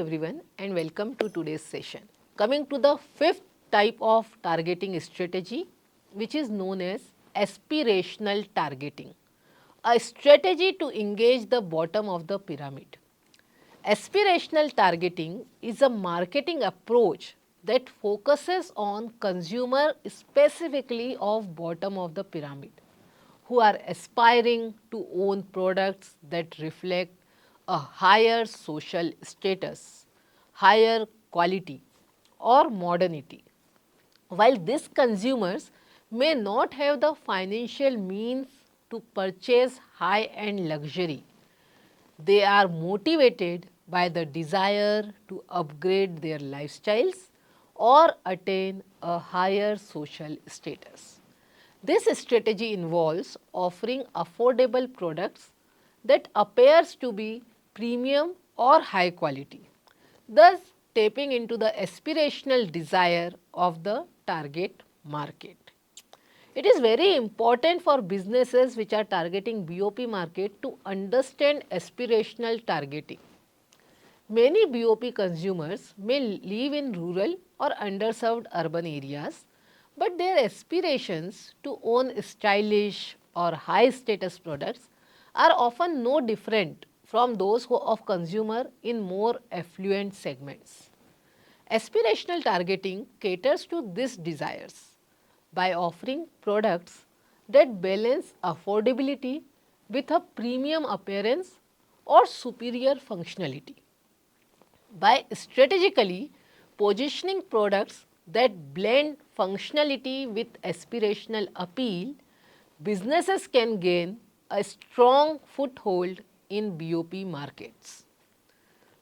everyone and welcome to today's session. Coming to the fifth type of targeting strategy, which is known as aspirational targeting, a strategy to engage the bottom of the pyramid. Aspirational targeting is a marketing approach that focuses on consumer specifically of bottom of the pyramid who are aspiring to own products that reflect a higher social status, higher quality or modernity. While these consumers may not have the financial means to purchase high-end luxury, they are motivated by the desire to upgrade their lifestyles or attain a higher social status. This strategy involves offering affordable products that appears to be premium or high quality, thus tapping into the aspirational desire of the target market. It is very important for businesses which are targeting BOP market to understand aspirational targeting. Many BOP consumers may live in rural or underserved urban areas, but their aspirations to own stylish or high status products are often no different from those of consumer in more affluent segments. Aspirational targeting caters to these desires by offering products that balance affordability with a premium appearance or superior functionality. By strategically positioning products that blend functionality with aspirational appeal, businesses can gain a strong foothold in BOP markets.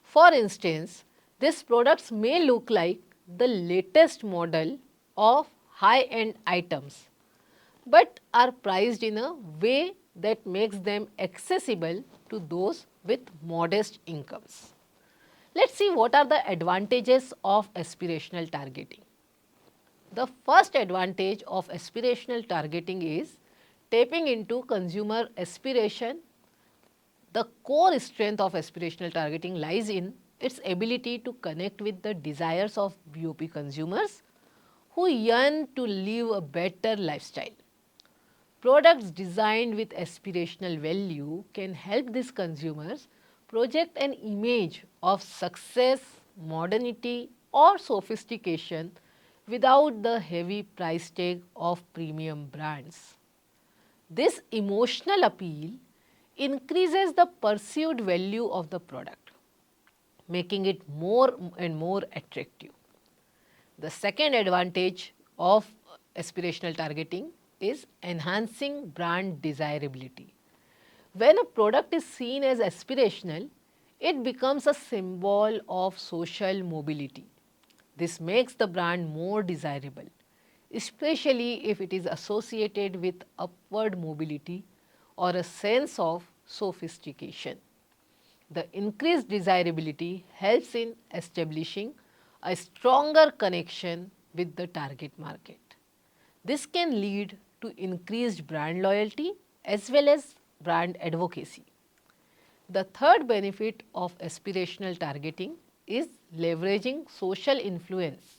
For instance, these products may look like the latest model of high-end items, but are priced in a way that makes them accessible to those with modest incomes. Let us see what are the advantages of aspirational targeting. The first advantage of aspirational targeting is tapping into consumer aspiration. The core strength of aspirational targeting lies in its ability to connect with the desires of BOP consumers who yearn to live a better lifestyle. Products designed with aspirational value can help these consumers project an image of success, modernity or sophistication without the heavy price tag of premium brands. This emotional appeal increases the perceived value of the product, making it more and more attractive. The second advantage of aspirational targeting is enhancing brand desirability. When a product is seen as aspirational, it becomes a symbol of social mobility. This makes the brand more desirable, especially if it is associated with upward mobility or a sense of sophistication. The increased desirability helps in establishing a stronger connection with the target market. This can lead to increased brand loyalty as well as brand advocacy. The third benefit of aspirational targeting is leveraging social influence.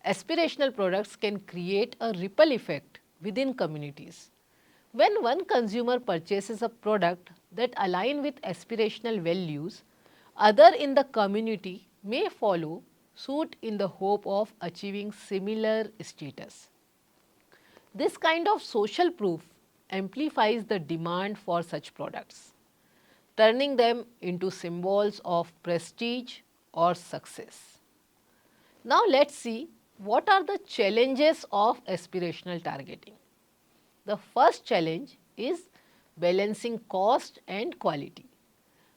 Aspirational products can create a ripple effect within communities. When one consumer purchases a product that aligns with aspirational values, others in the community may follow suit in the hope of achieving similar status. This kind of social proof amplifies the demand for such products, turning them into symbols of prestige or success. Now, let us see what are the challenges of aspirational targeting. The first challenge is balancing cost and quality.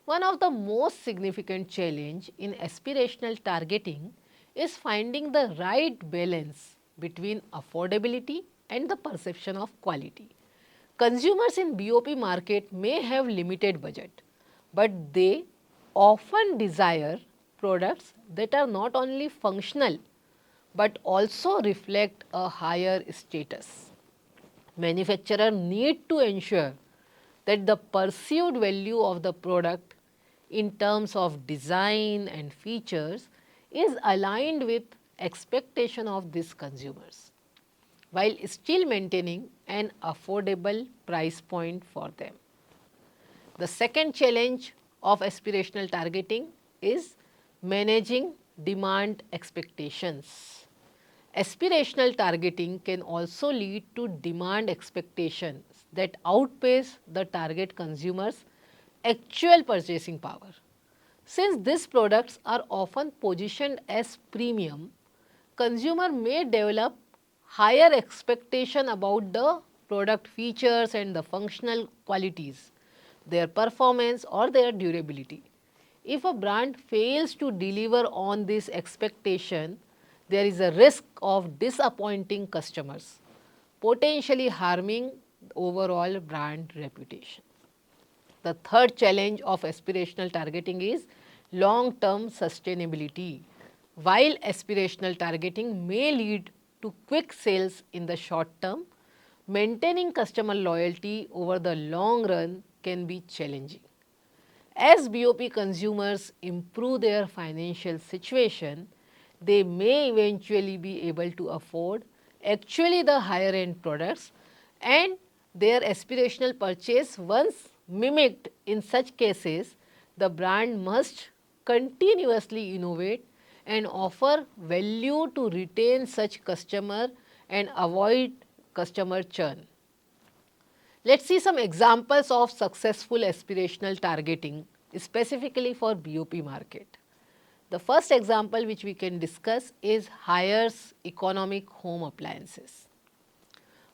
One of the most significant challenge in aspirational targeting is finding the right balance between affordability and the perception of quality. Consumers in BOP market may have limited budget, but they often desire products that are not only functional but also reflect a higher status. Manufacturers need to ensure that the perceived value of the product in terms of design and features is aligned with expectation of these consumers, while still maintaining an affordable price point for them. The second challenge of aspirational targeting is managing demand expectations. Aspirational targeting can also lead to demand expectations that outpace the target consumer's actual purchasing power. Since these products are often positioned as premium, consumer may develop higher expectation about the product features and the functional qualities, their performance or their durability. If a brand fails to deliver on this expectation, there is a risk of disappointing customers, potentially harming overall brand reputation. The third challenge of aspirational targeting is long-term sustainability. While aspirational targeting may lead to quick sales in the short term, maintaining customer loyalty over the long run can be challenging. As BOP consumers improve their financial situation, they may eventually be able to afford actually the higher end products, and their aspirational purchase once mimicked. In such cases, the brand must continuously innovate and offer value to retain such customer and avoid customer churn. Let us see some examples of successful aspirational targeting specifically for BOP market. The first example which we can discuss is Haier's economic home appliances.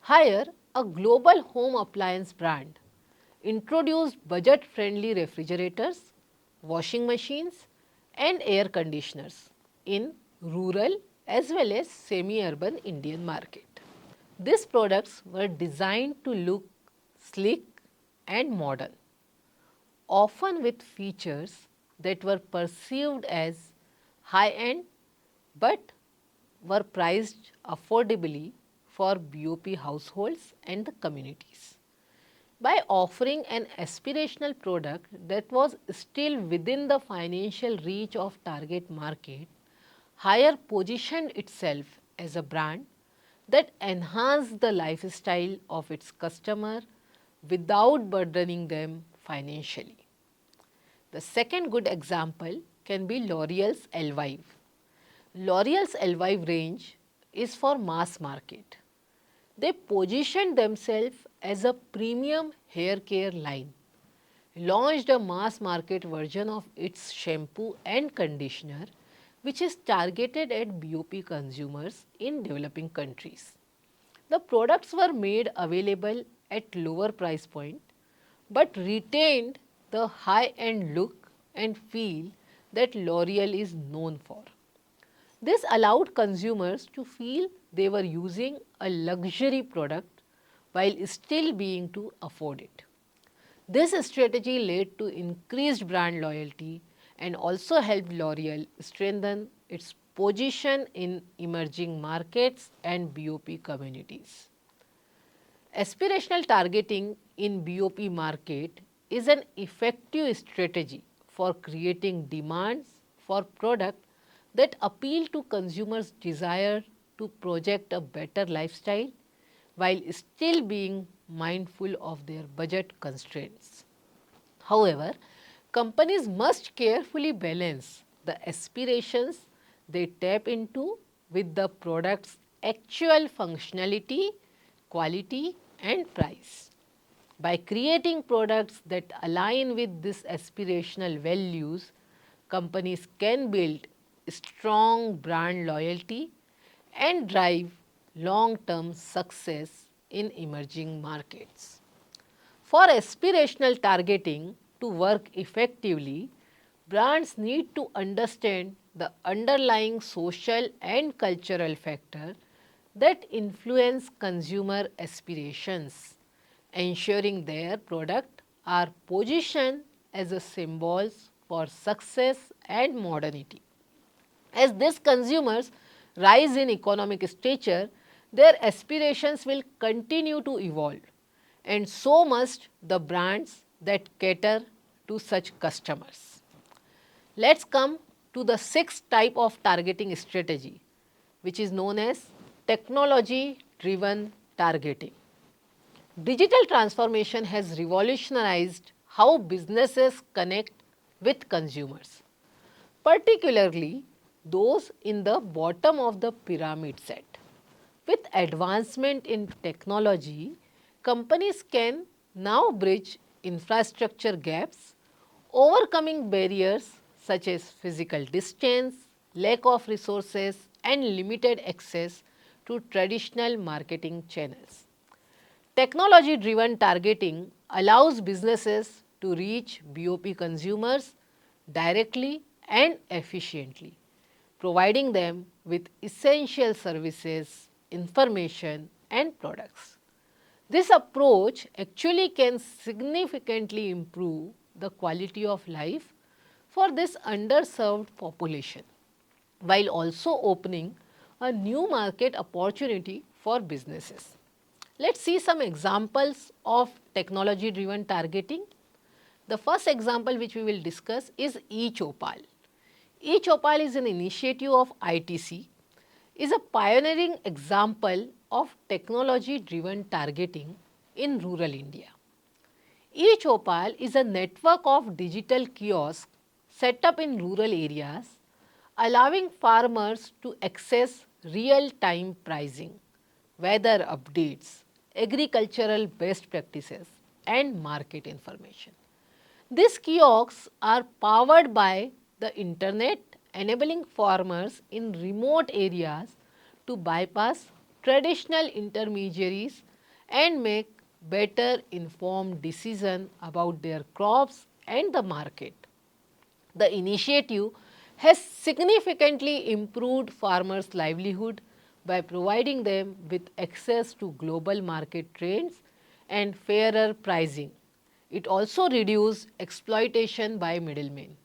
Haier, a global home appliance brand, introduced budget-friendly refrigerators, washing machines and air conditioners in rural as well as semi-urban Indian market. These products were designed to look sleek and modern, often with features that were perceived as high-end but were priced affordably for BOP households and the communities. By offering an aspirational product that was still within the financial reach of target market, Haier positioned itself as a brand that enhanced the lifestyle of its customer without burdening them financially. The second good example can be L'Oreal's Elvive. L'Oreal's Elvive range is for mass market. They positioned themselves as a premium hair care line, launched a mass market version of its shampoo and conditioner which is targeted at BOP consumers in developing countries. The products were made available at lower price point but retained the high-end look and feel that L'Oreal is known for. This allowed consumers to feel they were using a luxury product while still being to afford it. This strategy led to increased brand loyalty and also helped L'Oreal strengthen its position in emerging markets and BOP communities. Aspirational targeting in BOP market is an effective strategy for creating demands for products that appeal to consumers' desire to project a better lifestyle while still being mindful of their budget constraints. However, companies must carefully balance the aspirations they tap into with the product's actual functionality, quality and price. By creating products that align with these aspirational values, companies can build strong brand loyalty and drive long-term success in emerging markets. For aspirational targeting to work effectively, brands need to understand the underlying social and cultural factors that influence consumer aspirations, ensuring their products are positioned as a symbols for success and modernity. As these consumers rise in economic stature, their aspirations will continue to evolve, and so must the brands that cater to such customers. Let's come to the sixth type of targeting strategy, which is known as technology driven targeting. Digital transformation has revolutionized how businesses connect with consumers, particularly those in the bottom of the pyramid set. With advancement in technology, companies can now bridge infrastructure gaps, overcoming barriers such as physical distance, lack of resources, and limited access to traditional marketing channels. Technology driven targeting allows businesses to reach BOP consumers directly and efficiently, providing them with essential services, information, and products. This approach actually can significantly improve the quality of life for this underserved population, while also opening a new market opportunity for businesses. Let's see some examples of technology driven targeting. The first example which we will discuss is eChopal. eChopal is an initiative of ITC, is a pioneering example of technology driven targeting in rural India. eChopal is a network of digital kiosks set up in rural areas, allowing farmers to access real time pricing, weather updates, agricultural best practices, and market information. These kiosks are powered by the internet, enabling farmers in remote areas to bypass traditional intermediaries and make better informed decisions about their crops and the market. The initiative has significantly improved farmers' livelihood by providing them with access to global market trends and fairer pricing. It also reduced exploitation by middlemen.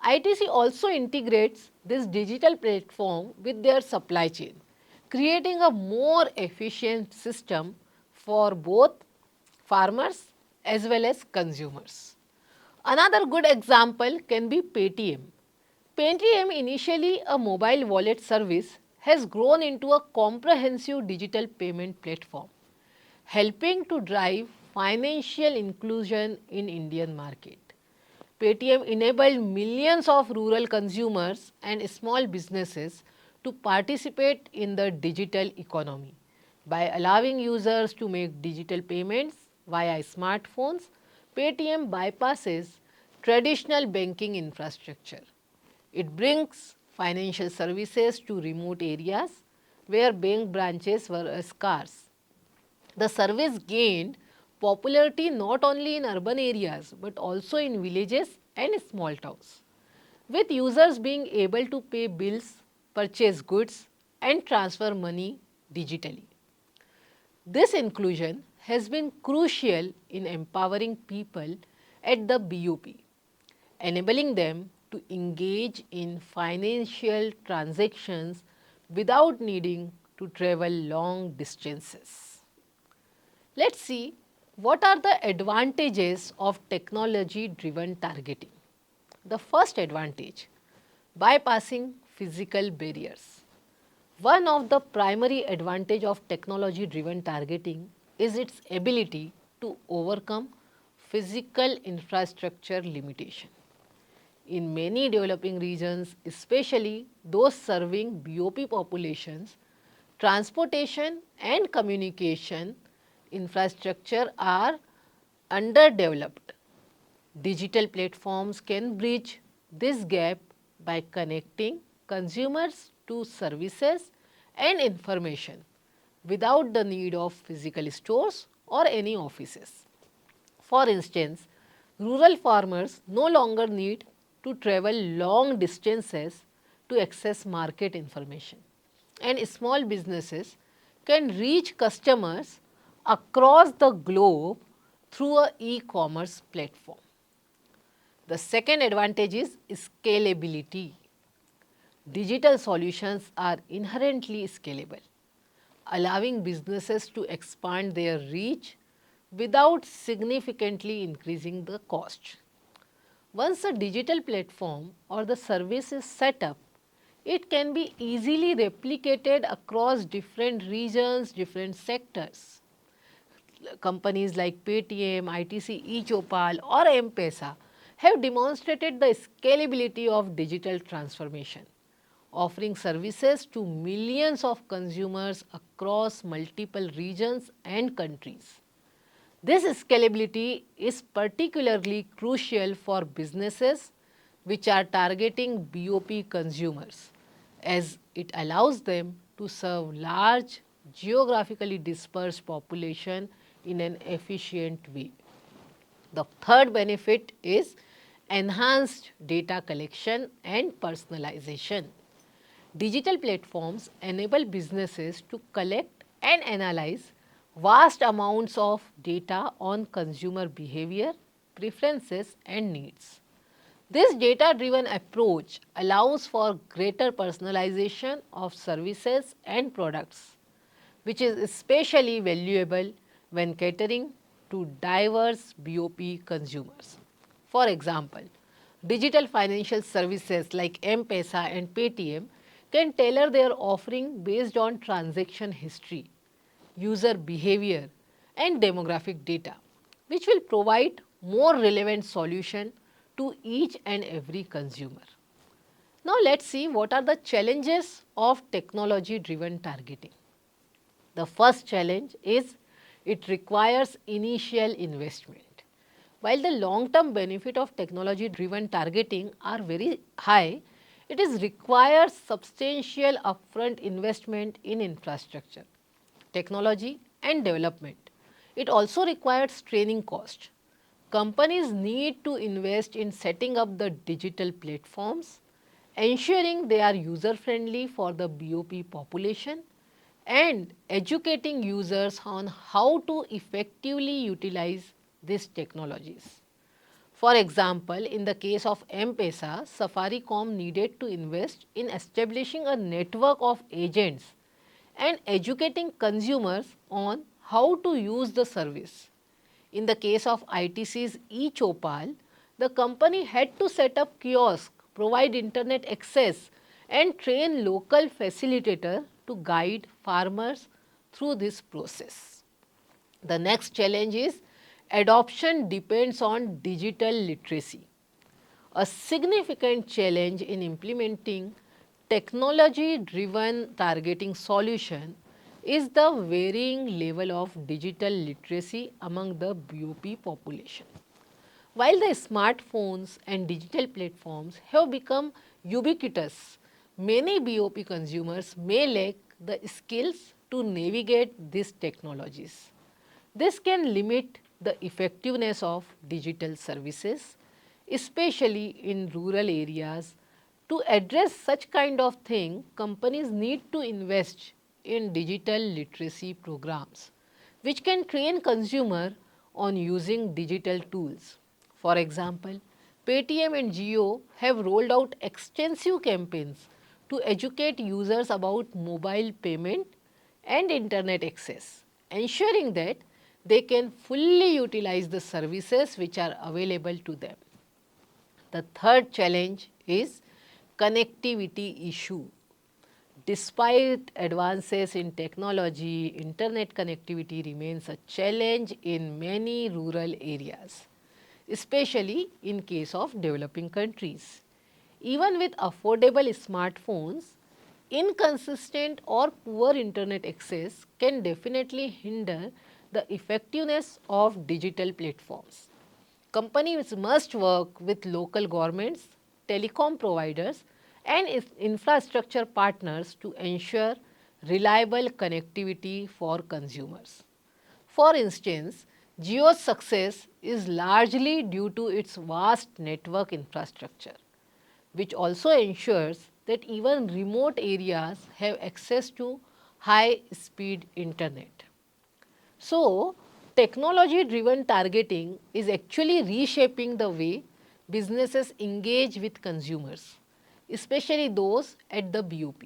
ITC also integrates this digital platform with their supply chain, creating a more efficient system for both farmers as well as consumers. Another good example can be Paytm. Paytm, initially a mobile wallet service, has grown into a comprehensive digital payment platform, helping to drive financial inclusion in Indian market. Paytm enabled millions of rural consumers and small businesses to participate in the digital economy by allowing users to make digital payments via smartphones. Paytm bypasses traditional banking infrastructure. It brings financial services to remote areas where bank branches were scarce. The service gained popularity not only in urban areas but also in villages and small towns, with users being able to pay bills, purchase goods, and transfer money digitally. This inclusion has been crucial in empowering people at the BOP, enabling them to engage in financial transactions without needing to travel long distances. Let's see what are the advantages of technology driven targeting. The first advantage, bypassing physical barriers. One of the primary advantage of technology driven targeting is its ability to overcome physical infrastructure limitation. In many developing regions, especially those serving BOP populations, transportation and communication infrastructure are underdeveloped. Digital platforms can bridge this gap by connecting consumers to services and information without the need of physical stores or any offices. For instance, rural farmers no longer need to travel long distances to access market information, and small businesses can reach customers across the globe through a e-commerce platform. The second advantage is scalability. Digital solutions are inherently scalable, allowing businesses to expand their reach without significantly increasing the cost. Once a digital platform or the service is set up, it can be easily replicated across different regions, different sectors. Companies like Paytm, ITC, eChopal or M-Pesa have demonstrated the scalability of digital transformation, offering services to millions of consumers across multiple regions and countries. This scalability is particularly crucial for businesses which are targeting BOP consumers, as it allows them to serve large geographically dispersed population in an efficient way. The third benefit is enhanced data collection and personalization. Digital platforms enable businesses to collect and analyze vast amounts of data on consumer behavior, preferences and needs. This data-driven approach allows for greater personalization of services and products, which is especially valuable when catering to diverse BOP consumers. For example, digital financial services like M-Pesa and Paytm can tailor their offering based on transaction history, user behavior and demographic data, which will provide more relevant solution to each and every consumer. Now let's see what are the challenges of technology driven targeting. The first challenge is it requires initial investment. While the long term benefit of technology driven targeting are very high, it is requires substantial upfront investment in infrastructure, technology and development. It also requires training cost. Companies need to invest in setting up the digital platforms, ensuring they are user friendly for the BOP population and educating users on how to effectively utilize these technologies. For example, in the case of M-Pesa, Safaricom needed to invest in establishing a network of agents and educating consumers on how to use the service. In the case of ITC's eChopal, the company had to set up kiosks, provide internet access and train local facilitator to guide farmers through this process. The next challenge is adoption depends on digital literacy. A significant challenge in implementing technology driven targeting solution is the varying level of digital literacy among the BOP population. While the smartphones and digital platforms have become ubiquitous, many BOP consumers may lack the skills to navigate these technologies. This can limit the effectiveness of digital services, especially in rural areas. To address such kind of thing, companies need to invest in digital literacy programs, which can train consumer on using digital tools. For example, Paytm and Jio have rolled out extensive campaigns to educate users about mobile payment and internet access, ensuring that they can fully utilize the services which are available to them. The third challenge is connectivity issue. Despite advances in technology, internet connectivity remains a challenge in many rural areas, especially in case of developing countries. Even with affordable smartphones, inconsistent or poor internet access can definitely hinder the effectiveness of digital platforms. Companies must work with local governments, telecom providers and infrastructure partners to ensure reliable connectivity for consumers. For instance, Jio's success is largely due to its vast network infrastructure, which also ensures that even remote areas have access to high speed internet. So, technology driven targeting is actually reshaping the way businesses engage with consumers, especially those at the BOP.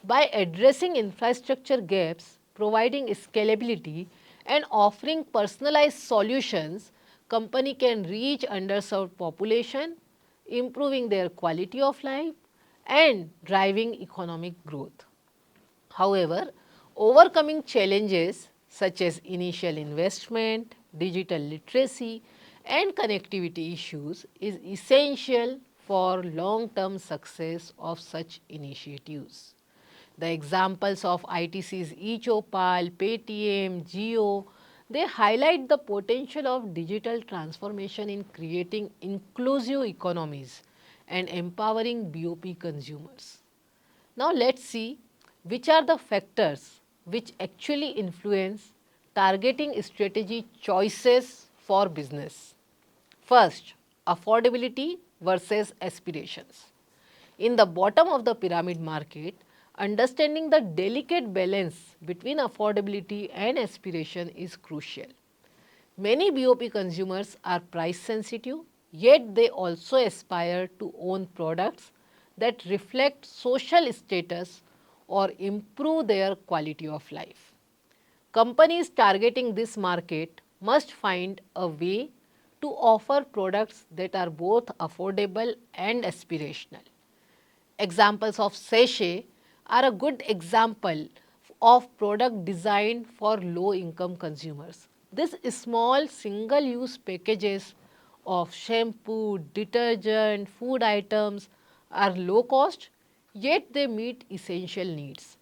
By addressing infrastructure gaps, providing scalability and offering personalized solutions, company can reach underserved population, improving their quality of life and driving economic growth. However, overcoming challenges such as initial investment, digital literacy and connectivity issues is essential for long-term success of such initiatives. The examples of ITC's eChopal, Paytm, Jio, they highlight the potential of digital transformation in creating inclusive economies and empowering BOP consumers. Now, let us see which are the factors which actually influence targeting strategy choices for business. First, affordability versus aspirations. In the bottom of the pyramid market, understanding the delicate balance between affordability and aspiration is crucial. Many BOP consumers are price sensitive, yet they also aspire to own products that reflect social status or improve their quality of life. Companies targeting this market must find a way to offer products that are both affordable and aspirational. Examples of sachet are a good example of product designed for low income consumers. These small single use packages of shampoo, detergent, food items are low cost, yet they meet essential needs.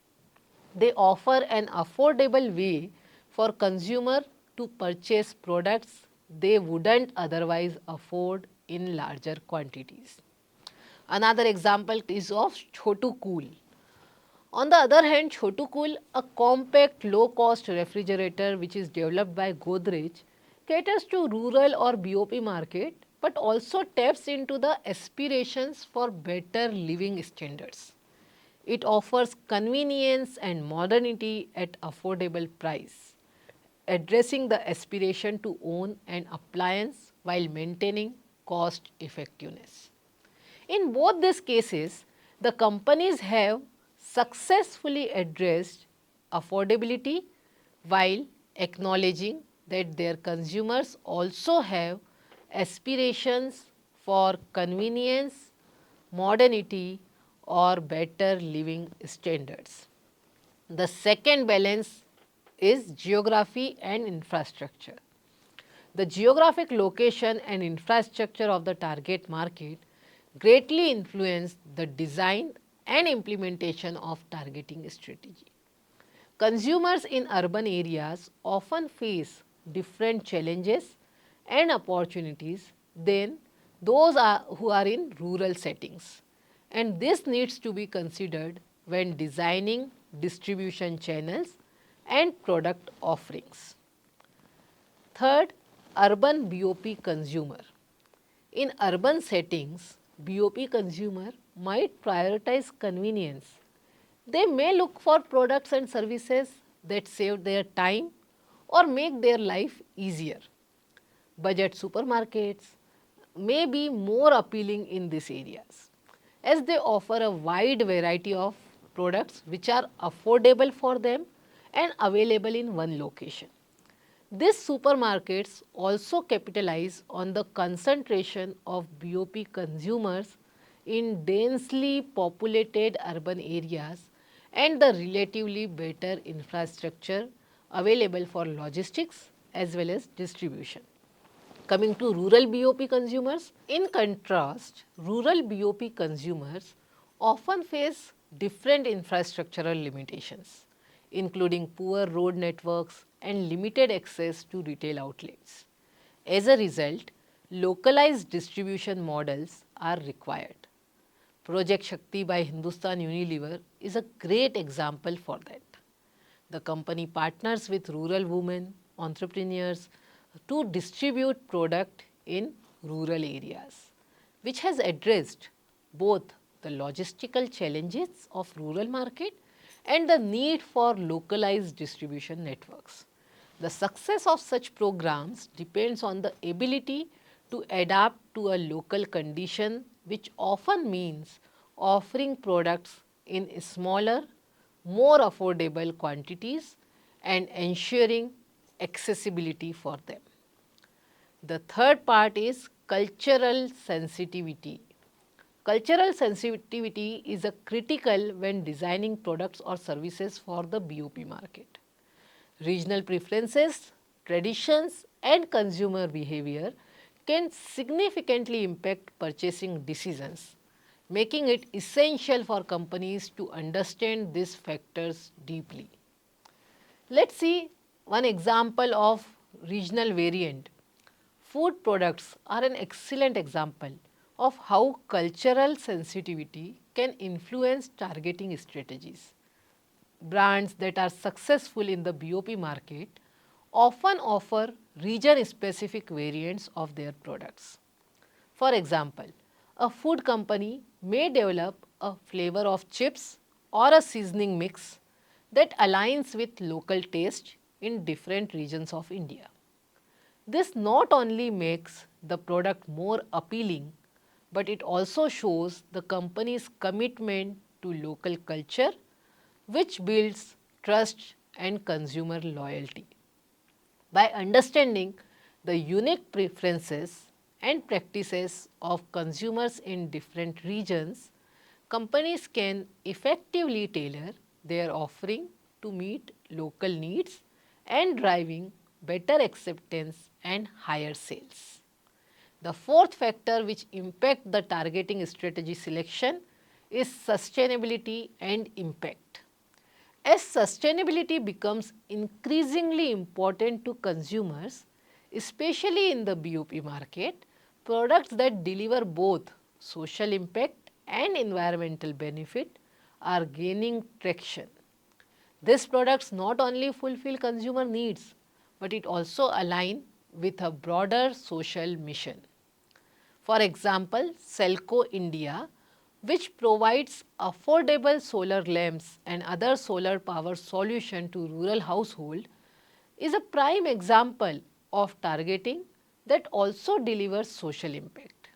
They offer an affordable way for consumer to purchase products they wouldn't otherwise afford in larger quantities. Another example is of Chotu Cool. On the other hand, Chotu Cool, a compact low-cost refrigerator which is developed by Godrej, caters to rural or BOP market but also taps into the aspirations for better living standards. It offers convenience and modernity at affordable price, addressing the aspiration to own an appliance while maintaining cost effectiveness. In both these cases, the companies have successfully addressed affordability while acknowledging that their consumers also have aspirations for convenience, modernity or better living standards. The second balance is geography and infrastructure. The geographic location and infrastructure of the target market greatly influence the design and implementation of targeting strategy. Consumers in urban areas often face different challenges and opportunities than those who are in rural settings, and this needs to be considered when designing distribution channels and product offerings. Third, urban BOP consumer. In urban settings, BOP consumer might prioritize convenience. They may look for products and services that save their time or make their life easier. Budget supermarkets may be more appealing in these areas as they offer a wide variety of products which are affordable for them and available in one location. These supermarkets also capitalize on the concentration of BOP consumers in densely populated urban areas and the relatively better infrastructure available for logistics as well as distribution. Coming to rural BOP consumers, in contrast, rural BOP consumers often face different infrastructural limitations, including poor road networks and limited access to retail outlets. As a result, localized distribution models are required. Project Shakti by Hindustan Unilever is a great example for that. The company partners with rural women, entrepreneurs to distribute product in rural areas, which has addressed both the logistical challenges of rural market and the need for localized distribution networks. The success of such programs depends on the ability to adapt to a local condition, which often means offering products in smaller, more affordable quantities and ensuring accessibility for them. The third part is cultural sensitivity. Cultural sensitivity is a critical when designing products or services for the BOP market. Regional preferences, traditions and consumer behavior can significantly impact purchasing decisions, making it essential for companies to understand these factors deeply. Let's see one example of regional variant. Food products are an excellent example of how cultural sensitivity can influence targeting strategies. Brands that are successful in the BOP market often offer region specific variants of their products. For example, a food company may develop a flavor of chips or a seasoning mix that aligns with local taste in different regions of India. This not only makes the product more appealing, but it also shows the company's commitment to local culture, which builds trust and consumer loyalty. By understanding the unique preferences and practices of consumers in different regions, companies can effectively tailor their offering to meet local needs and driving better acceptance and higher sales. The fourth factor which impact the targeting strategy selection is sustainability and impact. As sustainability becomes increasingly important to consumers, especially in the BOP market, products that deliver both social impact and environmental benefit are gaining traction. These products not only fulfill consumer needs, but it also align with a broader social mission. For example, Selco India, which provides affordable solar lamps and other solar power solution to rural household, is a prime example of targeting that also delivers social impact.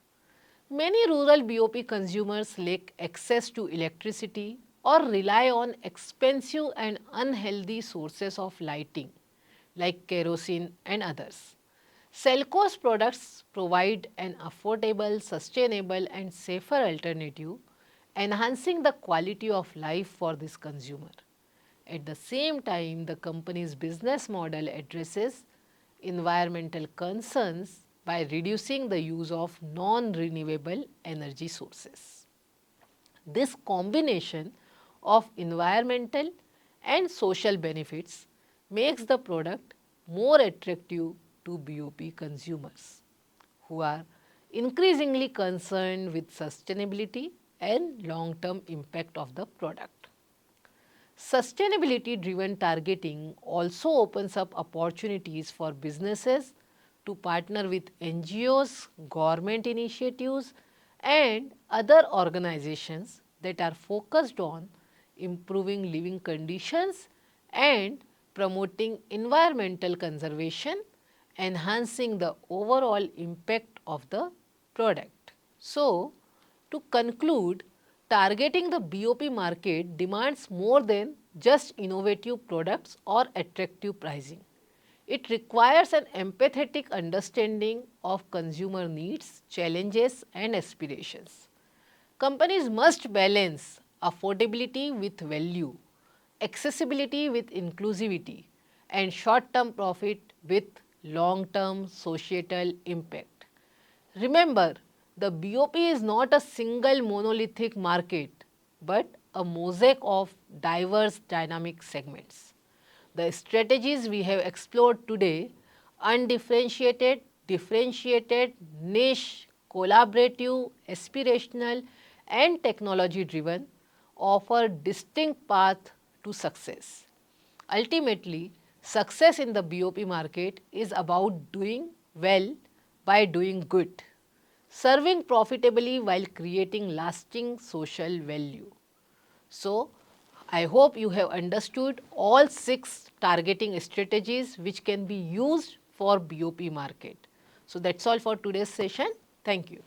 Many rural BOP consumers lack access to electricity or rely on expensive and unhealthy sources of lighting like kerosene and others. Selco's products provide an affordable, sustainable and safer alternative, enhancing the quality of life for this consumer. At the same time, the company's business model addresses environmental concerns by reducing the use of non-renewable energy sources. This combination of environmental and social benefits makes the product more attractive to BOP consumers, who are increasingly concerned with sustainability and long-term impact of the product. Sustainability driven targeting also opens up opportunities for businesses to partner with NGOs, government initiatives and other organizations that are focused on improving living conditions and promoting environmental conservation, enhancing the overall impact of the product. So, to conclude, targeting the BOP market demands more than just innovative products or attractive pricing. It requires an empathetic understanding of consumer needs, challenges and aspirations. Companies must balance affordability with value, accessibility with inclusivity and short-term profit with long-term societal impact. Remember, the BOP is not a single monolithic market, but a mosaic of diverse dynamic segments. The strategies we have explored today, undifferentiated, differentiated, niche, collaborative, aspirational and technology driven, offer distinct path to success. Ultimately, success in the BOP market is about doing well by doing good, serving profitably while creating lasting social value. So, I hope you have understood all 6 targeting strategies which can be used for BOP market. So, that is all for today's session. Thank you.